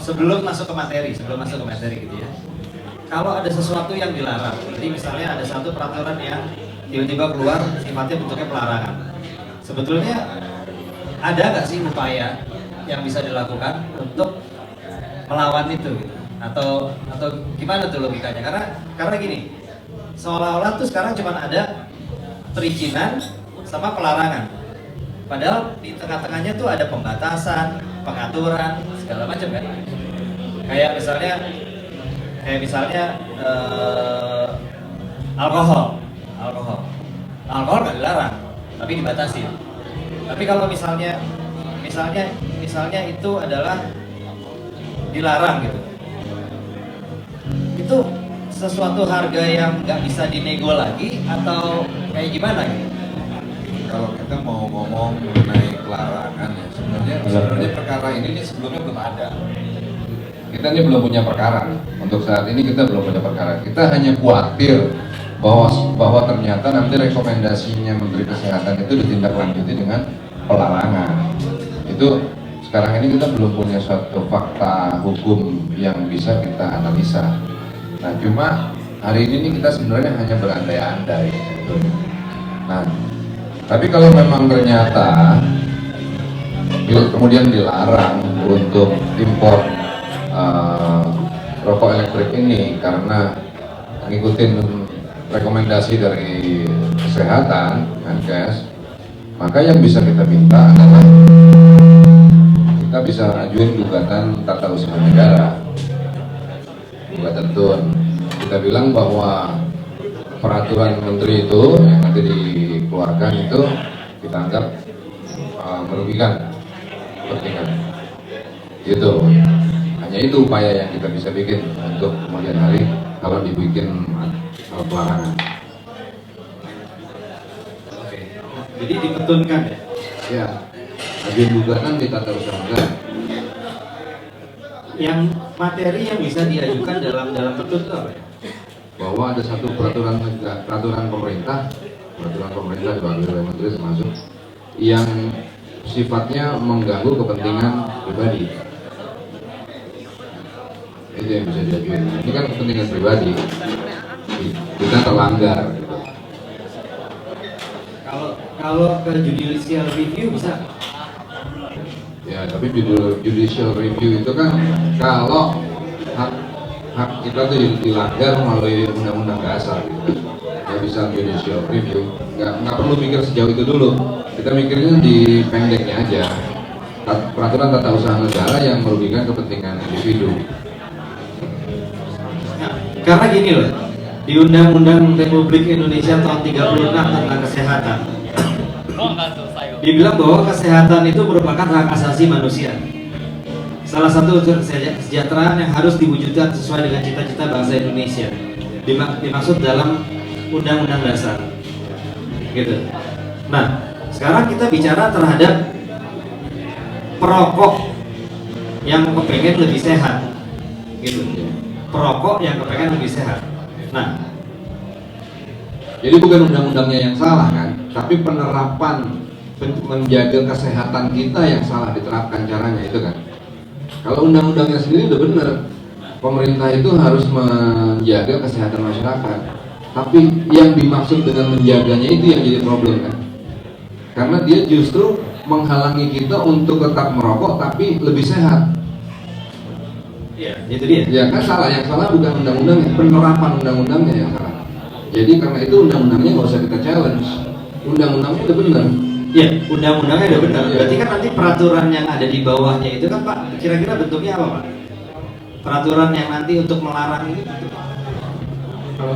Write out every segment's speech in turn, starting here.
sebelum masuk ke materi gitu ya. Kalau ada sesuatu yang dilarang, jadi misalnya ada satu peraturan yang tiba-tiba keluar sifatnya bentuknya pelarangan. Sebetulnya ada nggak sih upaya yang bisa dilakukan untuk melawan itu gitu? Atau gimana tuh logikanya? Karena gini, seolah-olah tuh sekarang cuma ada perizinan sama pelarangan. Padahal di tengah-tengahnya tuh ada pembatasan, pengaturan, segala macam kan. Kayak misalnya alkohol nggak dilarang, tapi dibatasi. Tapi kalau misalnya itu adalah dilarang gitu, itu sesuatu harga yang nggak bisa dinego lagi atau kayak gimana gitu? Kalau kita mau ngomong mengenai pelarangan ya, sebenarnya perkara ini sebelumnya belum ada. Kita ini belum punya perkara. Untuk saat ini kita belum punya perkara. Kita hanya khawatir bahwa ternyata nanti rekomendasinya Menteri Kesehatan itu ditindaklanjuti dengan pelarangan. Itu sekarang ini kita belum punya suatu fakta hukum yang bisa kita analisa. Nah, cuma hari ini kita sebenarnya hanya berandai-andai. Nah, tapi kalau memang ternyata kemudian dilarang untuk impor rokok elektrik ini karena ngikutin rekomendasi dari kesehatan, Menkes, maka yang bisa kita minta adalah kita bisa ajuin gugatan tata usaha negara, gugatan TUN. Kita bilang bahwa peraturan menteri itu yang nanti dikeluarkan itu kita anggap merugikan kepentingan. Gitu. Hanya itu upaya yang kita bisa bikin untuk kemudian hari kalau dibikin pelarangan. Oke. Jadi dipetunkan ya? Ya. Ajuin gugatan di tata usaha negara. Yang materi yang bisa diajukan dalam petun itu apa ya? Bahwa ada satu peraturan pemerintah diwakili oleh menteri termasuk yang sifatnya mengganggu kepentingan pribadi. Itu yang bisa diajuin. Ini kan kepentingan pribadi, kita terlanggar. Kalau ke judicial review bisa? Ya, tapi judicial review itu kan kalau hak kita tuh dilanggar melalui undang-undang dasar gitu. Nggak bisa judicial review, nggak perlu mikir sejauh itu dulu. Kita mikirnya di pendeknya aja. Peraturan tata usaha negara yang merugikan kepentingan individu. Nah, karena gini loh, di Undang-Undang Republik Indonesia tahun 36 tentang kesehatan, dibilang bahwa kesehatan itu merupakan hak asasi manusia. Salah satu unsur kesejahteraan yang harus diwujudkan sesuai dengan cita-cita bangsa Indonesia. Dimaksud dalam Undang-Undang Dasar. Gitu. Nah, sekarang kita bicara terhadap perokok yang kepengen lebih sehat. Gitu. Perokok yang kepengen lebih sehat. Nah, jadi bukan undang-undangnya yang salah kan, tapi penerapan menjaga kesehatan kita yang salah diterapkan caranya itu kan. Kalau undang-undangnya sendiri udah benar, pemerintah itu harus menjaga kesehatan masyarakat. Tapi yang dimaksud dengan menjaganya itu yang jadi problem kan. Karena dia justru menghalangi kita untuk tetap merokok tapi lebih sehat. iya, itu dia. Ya kan salah, yang salah bukan undang-undangnya, penerapan undang-undangnya yang salah. Jadi karena itu undang-undangnya nggak usah kita challenge. Undang-undangnya udah benar. Iya, undang-undangnya udah benar. Ya. Berarti kan nanti peraturan yang ada di bawahnya itu kan Pak, kira-kira bentuknya apa Pak? Peraturan yang nanti untuk melarang ini bentuk apa? Kalau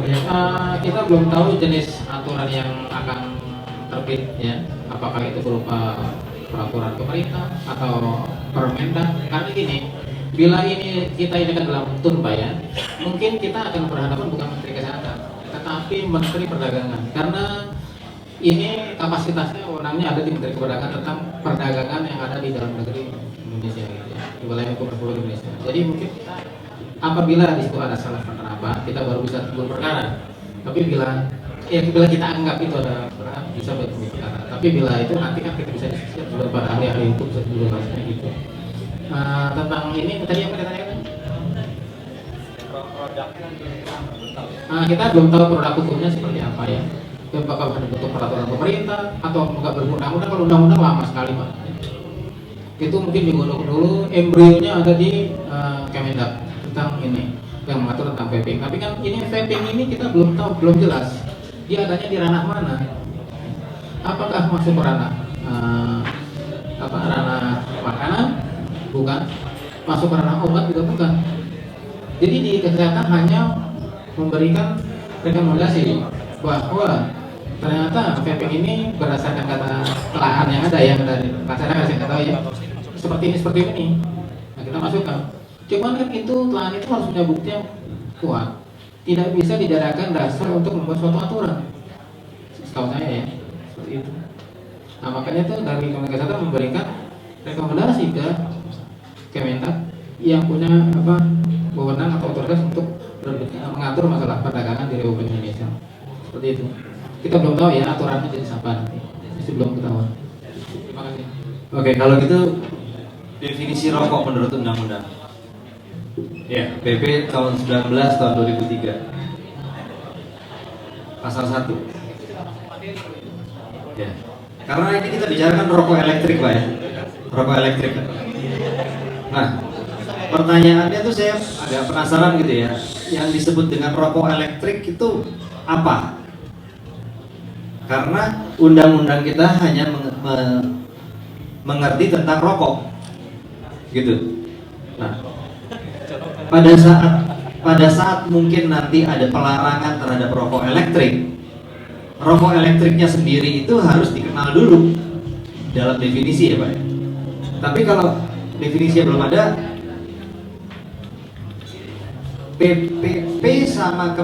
kita belum tahu jenis aturan yang akan terbit ya, apakah itu berupa peraturan pemerintah atau Permendag. Karena gini, bila ini kita ini kan dalam TUN Pak ya, mungkin kita akan berhadapan bukan Menteri Kesehatan, tetapi Menteri Perdagangan. Karena ini kapasitasnya wewenangnya ada di Menteri Perdagangan tentang perdagangan yang ada di dalam negeri Indonesia gitu ya, di wilayah hukum Republik Indonesia. Jadi mungkin kita apabila di situ ada salah penerapan, kita baru bisa timbul perkara. Tapi bila kita anggap itu ada perkara, bisa timbul perkara. Tapi bila itu nanti kan kita bisa diskusi juga pada ahli-ahli hukum sebelum gitu. tentang ini tadi apa ditanyakan? Kita belum tahu produk hukumnya seperti apa ya. Apakah bentuk peraturan pemerintah atau enggak berundang-undang? Kalau undang-undang lama sekali Pak. Itu mungkin digodok dulu, embrionya ada di Kemendak tentang ini yang mengatur tentang vaping. Tapi kan ini vaping ini kita belum tahu, belum jelas dia adanya di ranah mana. Apakah masuk ranah ranah makanan? Bukan. Masuk ranah obat juga bukan. Jadi di kesehatan hanya memberikan rekomendasi bahwa ternyata vaping ini berdasarkan kata telahan yang ada dari masyarakat, saya nggak tahu ya, seperti ini. Nah, kita masukkan. Cuman kan itu telahan itu harus punya bukti yang kuat. Tidak bisa dijadikan dasar untuk membuat suatu aturan. Setahu saya ya, seperti itu. Nah makanya itu dari Kementerian Kesehatan memberikan rekomendasi ke Kemendak yang punya wewenang atau otoritas untuk mengatur masalah perdagangan di Republik Indonesia. Seperti itu. Kita belum tahu ya aturannya jadi apa nanti. Masih belum ketahuan. Terima kasih. Oke, kalau gitu definisi rokok menurut undang-undang. Ya, PP tahun 19 tahun 2003. Pasal 1. Ya. Karena ini kita bicarakan rokok elektrik, Pak ya. Rokok elektrik. Nah, pertanyaannya tuh saya agak penasaran gitu ya. Yang disebut dengan rokok elektrik itu apa? Karena undang-undang kita hanya mengerti tentang rokok, gitu. Nah, pada saat mungkin nanti ada pelarangan terhadap rokok elektriknya sendiri itu harus dikenal dulu dalam definisi ya Pak. Tapi kalau definisinya belum ada, PPP sama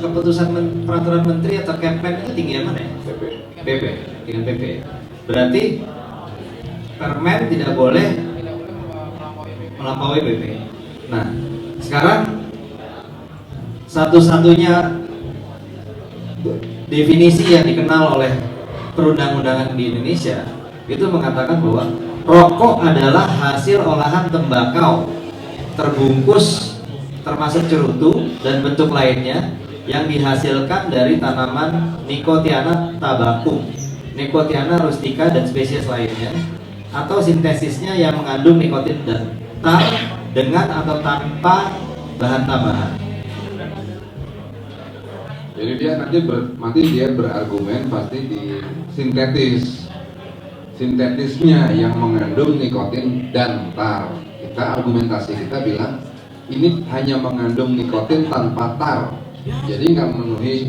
keputusan peraturan menteri atau Kepmen itu tinggi mana ya? PP dengan PP. Berarti Permen tidak boleh melampaui PP. Nah, sekarang satu-satunya definisi yang dikenal oleh perundang-undangan di Indonesia itu mengatakan bahwa rokok adalah hasil olahan tembakau terbungkus termasuk cerutu dan bentuk lainnya yang dihasilkan dari tanaman Nicotiana tabacum, Nicotiana rustica dan spesies lainnya, atau sintesisnya yang mengandung nikotin dan tar dengan atau tanpa bahan tambahan. Jadi dia nanti berargumen pasti di sintetisnya yang mengandung nikotin dan tar. Argumentasi kita bilang ini hanya mengandung nikotin tanpa tar, jadi nggak memenuhi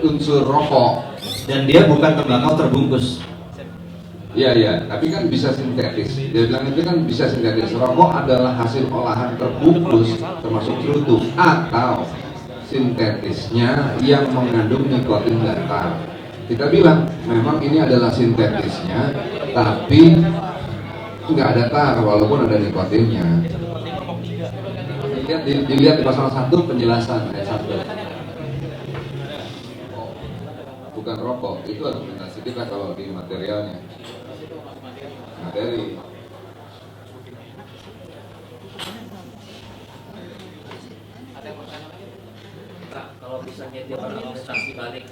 unsur rokok. Dan dia bukan tembakau terbungkus. Iya, tapi kan bisa sintetis. Dia bilang itu kan bisa sintetis. Rokok adalah hasil olahan terbungkus termasuk cerutu atau sintetisnya yang mengandung nikotin dan tar. Kita bilang memang ini adalah sintetisnya, tapi nggak ada tar walaupun ada nikotinnya. Dilihat di pasal 1 penjelasan ayat 1. Bukan rokok, itu argumentasi kita kalau di materialnya. Materi. Kalau misalnya dia berinvestasi balik,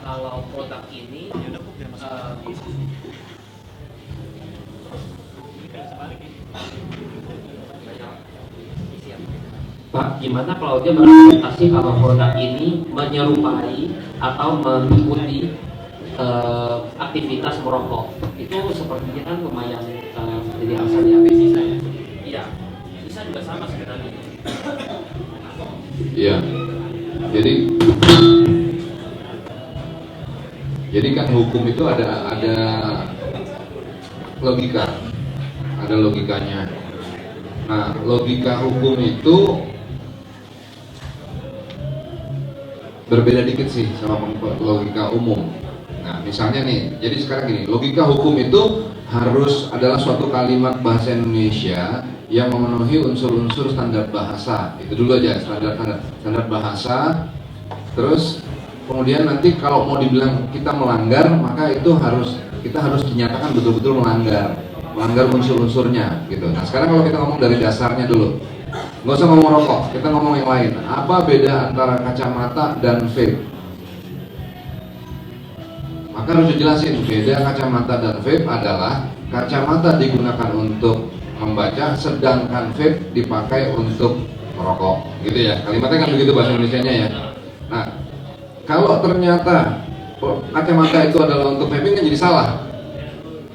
kalau produk ini Pak, gimana kalau dia berinvestasi kalau produk ini menyerupai atau mengikuti aktivitas merokok? Itu sepertinya kan lumayan jadi alasannya bisa ya? Iya, bisa juga sama sebenarnya. Iya. Jadi kan hukum itu ada logikanya. Nah, logika hukum itu berbeda dikit sih sama logika umum. Nah, misalnya nih, jadi sekarang gini, logika hukum itu harus adalah suatu kalimat bahasa Indonesia yang memenuhi unsur-unsur standar bahasa. Itu dulu aja, standar bahasa. Terus kemudian nanti kalau mau dibilang kita melanggar, maka itu kita harus dinyatakan betul-betul melanggar. melanggar unsur-unsurnya gitu. Nah sekarang kalau kita ngomong dari dasarnya dulu, nggak usah ngomong rokok, kita ngomong yang lain. Apa beda antara kacamata dan vape? Maka harus dijelasin, beda kacamata dan vape adalah kacamata digunakan untuk membaca, sedangkan vape dipakai untuk merokok, gitu ya. Kalimatnya kan begitu bahasa Indonesianya ya. Nah, kalau ternyata kacamata itu adalah untuk vaping kan jadi salah.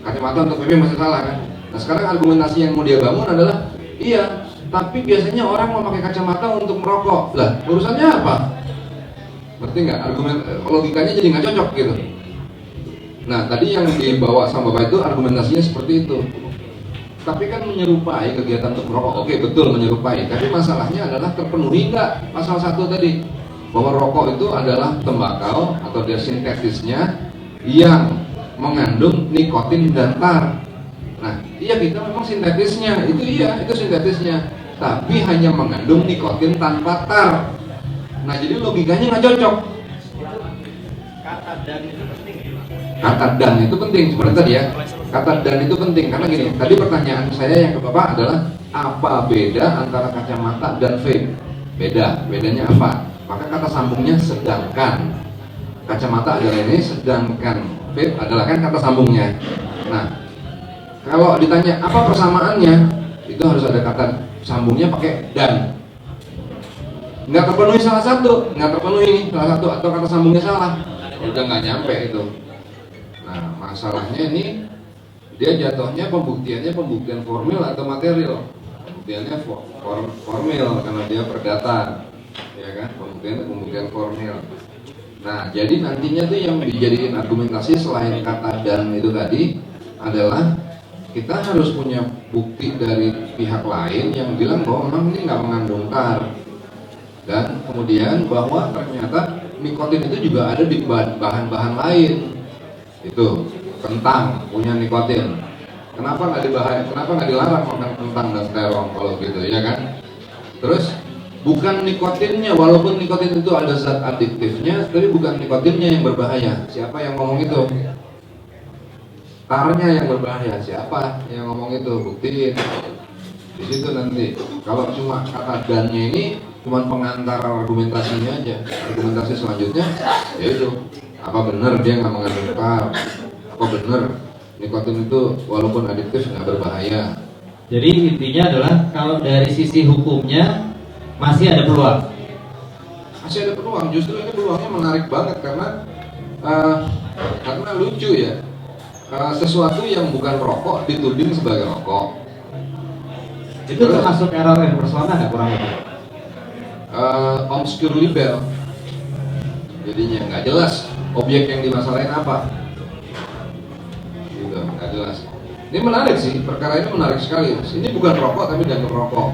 Kacamata untuk vaping masih salah kan. Nah sekarang argumentasi yang mau dia bangun adalah iya, tapi biasanya orang mau pakai kacamata untuk merokok. Lah, urusannya apa? Berarti nggak? Argumen logikanya jadi nggak cocok gitu. Nah tadi yang dibawa sama Bapak itu argumentasinya seperti itu. Tapi kan menyerupai kegiatan untuk merokok. Oke, betul menyerupai. Tapi masalahnya adalah terpenuhi nggak pasal 1 tadi, bahwa rokok itu adalah tembakau atau dia sintetisnya yang mengandung nikotin dan tar. Nah, iya kita memang sintetisnya itu iya, itu sintetisnya, tapi hanya mengandung nikotin tanpa tar. Nah, jadi logikanya nggak cocok. Kata dan itu penting. Kata dan itu penting seperti tadi ya. Kata dan itu penting karena gini. Tadi pertanyaan saya yang ke Bapak adalah apa beda antara kacamata dan vape? Bedanya apa? Maka kata sambungnya sedangkan. Kacamata adalah ini, sedangkan vape adalah kan kata sambungnya. Nah, kalau ditanya apa persamaannya, itu harus ada kata sambungnya pakai dan. Nggak terpenuhi salah satu, nggak terpenuhi salah satu atau kata sambungnya salah, udah nggak nyampe itu. Nah, masalahnya ini dia jatuhnya pembuktian formil atau material. Pembuktiannya formil karena dia perdata, ya kan? Pembuktian formil. Nah, jadi nantinya tuh yang dijadiin argumentasi selain kata dan itu tadi adalah kita harus punya bukti dari pihak lain yang bilang bahwa memang ini nggak mengandung tar, dan kemudian bahwa ternyata nikotin itu juga ada di bahan-bahan lain. Itu kentang punya nikotin. Kenapa nggak dilarang makan kentang dan terong kalau gitu, ya kan? Terus bukan nikotinnya, walaupun nikotin itu ada zat adiktifnya, tapi bukan nikotinnya yang berbahaya. Siapa yang ngomong itu? Tarnya yang berbahaya. Siapa yang ngomong itu? Buktiin. Di situ nanti. Kalau cuma kata dannya ini cuma pengantar argumentasinya aja. Argumentasi selanjutnya yaitu apa benar dia nggak mengandung tar? Apa benar nikotin itu walaupun adiktif nggak berbahaya? Jadi intinya adalah kalau dari sisi hukumnya masih ada peluang. Masih ada peluang. Justru ini peluangnya menarik banget karena lucu ya. Sesuatu yang bukan rokok dituding sebagai rokok. Itu termasuk error yang persona nggak kurang lebih? Obscure libel. Jadinya nggak jelas objek yang dimasalahin apa. Gitu, nggak jelas. Ini menarik sih, perkara ini menarik sekali. Ini bukan rokok tapi dianggap rokok.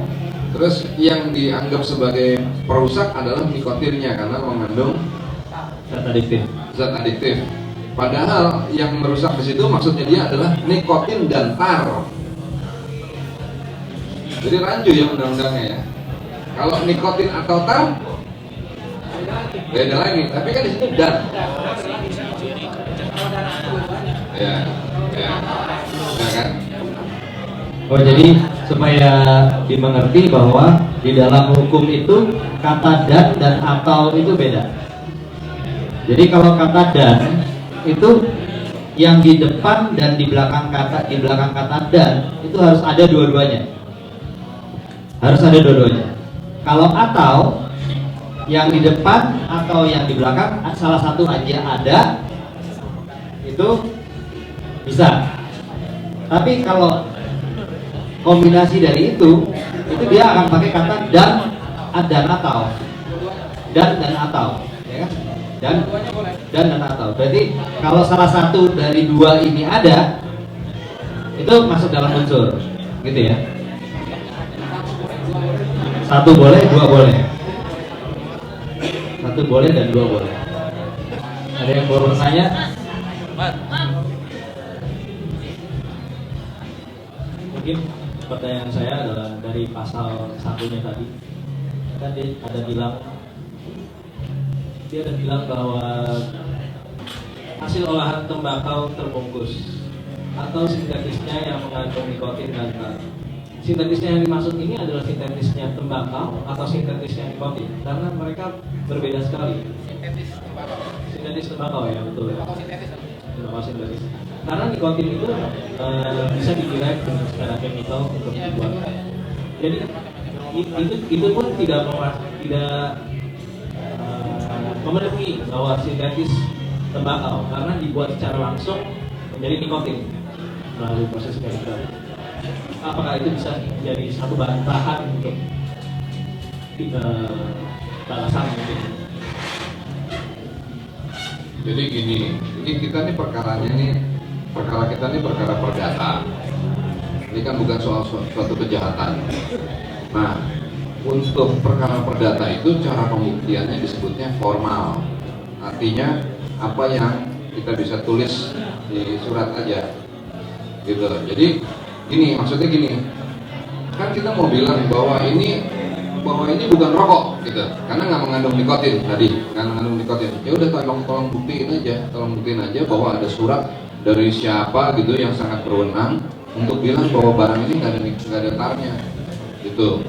Terus yang dianggap sebagai perusak adalah nikotinnya karena mengandung zat adiktif. Padahal yang merusak di situ maksudnya dia adalah nikotin dan tar. Jadi rancu ya undang-undangnya ya. Kalau nikotin atau tar beda lagi, tapi kan di situ dan. Ya kan? Oh, jadi supaya dimengerti bahwa di dalam hukum itu kata dan atau itu beda. Jadi kalau kata dan itu yang di depan dan di belakang kata dan itu harus ada dua-duanya. Harus ada dua-duanya. Kalau atau yang di depan atau yang di belakang salah satu aja ada, itu bisa. Tapi kalau kombinasi dari itu dia akan pakai kata dan atau, dan atau, ya kan? Dan atau. Berarti kalau salah satu dari dua ini ada, itu masuk dalam unsur, gitu ya. Satu boleh, dua boleh. Satu boleh dan dua boleh. Ada yang mau bertanya? Mungkin pertanyaan saya adalah dari pasal satunya tadi. Kan dia ada bilang bahwa hasil olahan tembakau terbungkus atau sintetisnya yang mengandung nikotin dan tar. Sintetisnya yang dimaksud ini adalah sintetisnya tembakau atau sintetisnya nikotin, karena mereka berbeda sekali. Sintetis tembakau ya, betul ya. Tembakau sintetis. Karena nikotin itu bisa diderive dengan secara chemical untuk dibuat. Jadi itu pun tidak memenuhi bahwa sintetis tembakau, karena dibuat secara langsung menjadi nikotin melalui proses chemical. Apakah itu bisa jadi satu bahan untuk balasan mungkin? Jadi gini, ini kita nih perkara kita nih perkara perdata. Ini kan bukan soal suatu kejahatan. Nah, untuk perkara perdata itu cara pembuktiannya disebutnya formal. Artinya apa yang kita bisa tulis di surat aja, gitu. Jadi gini, maksudnya gini, kan kita mau bilang bahwa ini bukan rokok, gitu, karena nggak mengandung nikotin tadi, nggak mengandung nikotin. Ya udah tolong buktiin aja bahwa ada surat dari siapa gitu yang sangat berwenang untuk bilang bahwa barang ini nggak ada tarnya, gitu.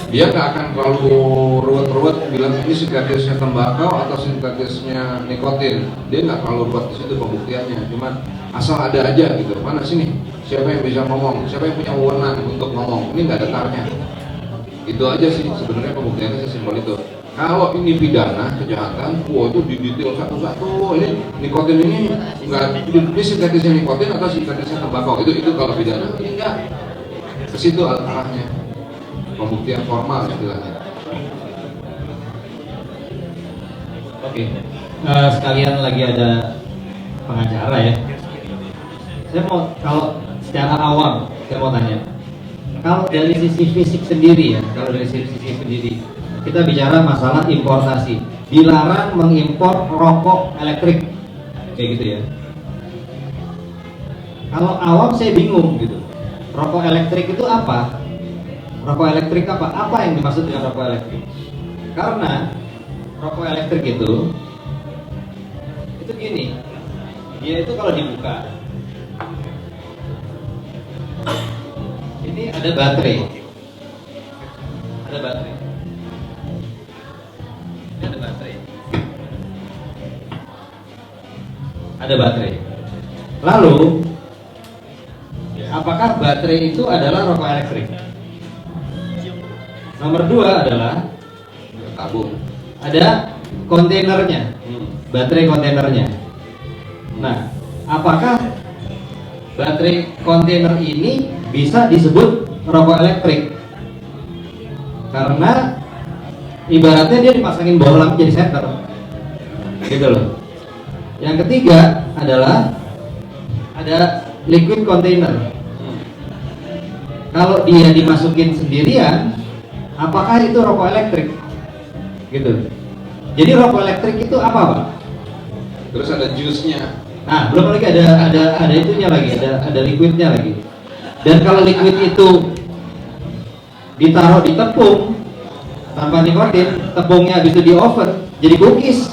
Dia nggak akan terlalu ruwet-ruwet bilang ini sintetisnya tembakau atau sintetisnya nikotin. Dia nggak terlalu ruwet di situ pembuktiannya. Cuman asal ada aja gitu. Mana sini? Siapa yang bisa ngomong? Siapa yang punya wewenang untuk ngomong? Ini nggak ada tarnya. Itu aja sih sebenarnya pembuktiannya sesimpel itu. Kalau ini pidana kejahatan, itu didetail satu-satu. Ini nikotin ini nggak, ini sintetisnya nikotin atau sintetisnya tembakau? Itu kalau pidana. Ini enggak. Ke situ arahnya. Pembuktian formal istilahnya. Oke, sekalian lagi ada pengacara ya. Saya mau, kalau secara awam, saya mau tanya. Kalau dari sisi fisik sendiri ya, kita bicara masalah importasi. Dilarang mengimpor rokok elektrik, kayak gitu ya. Kalau awam saya bingung gitu. Rokok elektrik itu apa? Rokok elektrik apa? Apa yang dimaksud dengan rokok elektrik? Karena rokok elektrik itu gini, dia itu kalau dibuka, ini ada baterai, ini ada baterai. Lalu, apakah baterai itu adalah rokok elektrik? Nomor 2 adalah Tabung. ada kontainernya, baterai kontainernya. Nah, apakah baterai kontainer ini bisa disebut rokok elektrik? Karena ibaratnya dia dipasangin bohlam jadi setter, gitu loh. Yang ketiga adalah ada liquid container. Kalau dia dimasukin sendirian, apakah itu rokok elektrik? Gitu. Jadi rokok elektrik itu apa, Pak? Terus ada jusnya. Nah, belum lagi ada itunya lagi, ada liquidnya lagi. Dan kalau liquid itu ditaruh di tepung tanpa nikotin, tepungnya habis itu di oven, jadi cookies.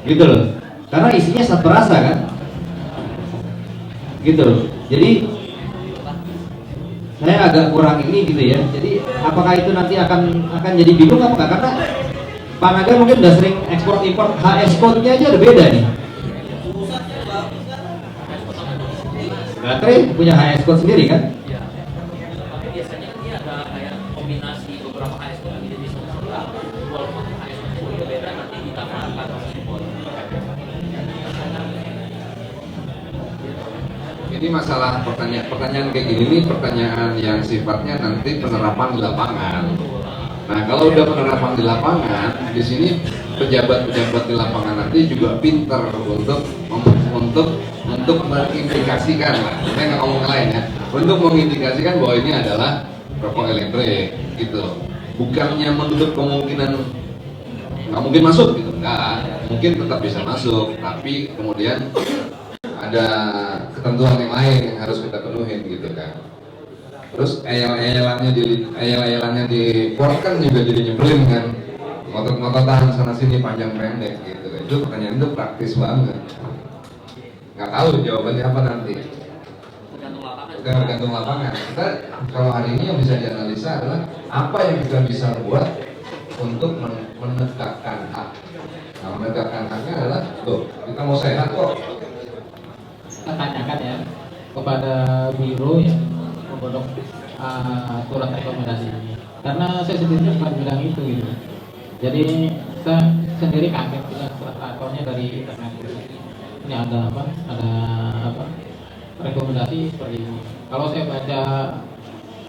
Gitu loh. Karena isinya zat perasa kan? Gitu loh. Jadi saya agak kurang ini gitu ya. Jadi apakah itu nanti akan jadi bingung apa enggak? Karena Panaga mungkin udah sering ekspor impor, HS code-nya aja udah beda nih. Baterai punya HS code sendiri kan? Iya. Tapi biasanya kan dia ada kayak kombinasi beberapa HS code yang jadi satu. Walaupun HS code itu beda, nanti ditambahkan simbol. Ini masalah pertanyaan kayak gini nih, pertanyaan yang sifatnya nanti penerapan di lapangan. Nah, kalau udah penerapan di lapangan, di sini pejabat-pejabat di lapangan nanti juga pinter untuk mengindikasikan lah. Saya nggak ngomong lain ya, untuk mengindikasikan bahwa ini adalah rokok elektrik, gitu. Bukannya menutup kemungkinan nggak mungkin masuk, gitu. Nggak, mungkin tetap bisa masuk, tapi kemudian ada ketentuan yang lain yang harus kita penuhin, gitu kan. Terus ayel-ayelannya di port kan juga jadi nyebelin kan, ngotot-ngototan sana sini panjang pendek gitu kan. Itu pertanyaan itu praktis banget. nggak tahu jawabannya apa nanti. Tergantung lapangan. Tergantung lapangan. Kita kalau hari ini yang bisa dianalisa adalah apa yang kita bisa buat untuk menegakkan hak. Nah, menegakkan haknya adalah, tuh kita mau sehat kok. Kita tanyakan ya kepada biro yang membuat surat rekomendasi ini. Karena saya sendiri bukan bilang itu gitu. Jadi saya sendiri kaget dengan surat akunnya dari internet. Ini ada apa? Ada apa? Rekomendasi seperti ini. Kalau saya baca